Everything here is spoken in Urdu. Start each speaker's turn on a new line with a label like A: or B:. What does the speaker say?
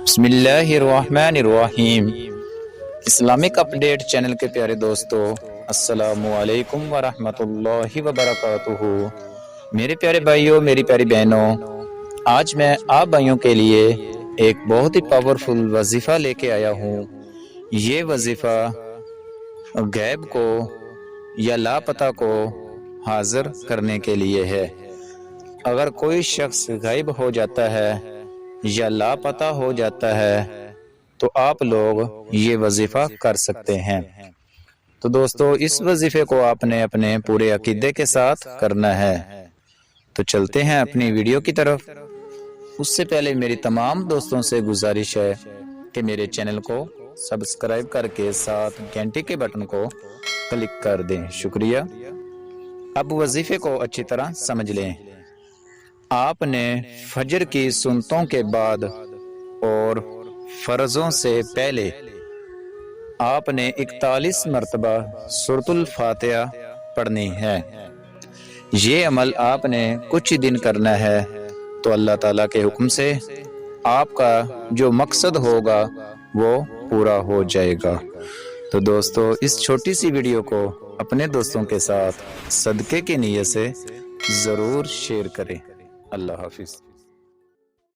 A: بسم اللہ الرحمن الرحیم۔ اسلامک اپڈیٹ چینل کے پیارے دوستو، السلام علیکم ورحمۃ اللہ وبرکاتہ۔ میرے پیارے بھائیوں، میری پیاری بہنوں، آج میں آپ بھائیوں کے لیے ایک بہت ہی پاورفل وظیفہ لے کے آیا ہوں۔ یہ وظیفہ غیب کو یا لاپتہ کو حاضر کرنے کے لیے ہے۔ اگر کوئی شخص غائب ہو جاتا ہے یا لاپتہ ہو جاتا ہے تو آپ لوگ یہ وظیفہ کر سکتے ہیں۔ تو دوستو، اس وظیفے کو آپ نے اپنے پورے عقیدے کے ساتھ کرنا ہے۔ تو چلتے ہیں اپنی ویڈیو کی طرف۔ اس سے پہلے میری تمام دوستوں سے گزارش ہے کہ میرے چینل کو سبسکرائب کر کے ساتھ گھنٹی کے بٹن کو کلک کر دیں۔ شکریہ۔ اب وظیفے کو اچھی طرح سمجھ لیں۔ آپ نے فجر کی سنتوں کے بعد اور فرضوں سے پہلے آپ نے 41 مرتبہ سورۃ الفاتحہ پڑھنی ہے۔ یہ عمل آپ نے کچھ ہی دن کرنا ہے تو اللہ تعالیٰ کے حکم سے آپ کا جو مقصد ہوگا وہ پورا ہو جائے گا۔ تو دوستو، اس چھوٹی سی ویڈیو کو اپنے دوستوں کے ساتھ صدقے کی نیت سے ضرور شیئر کریں۔ اللہ حافظ۔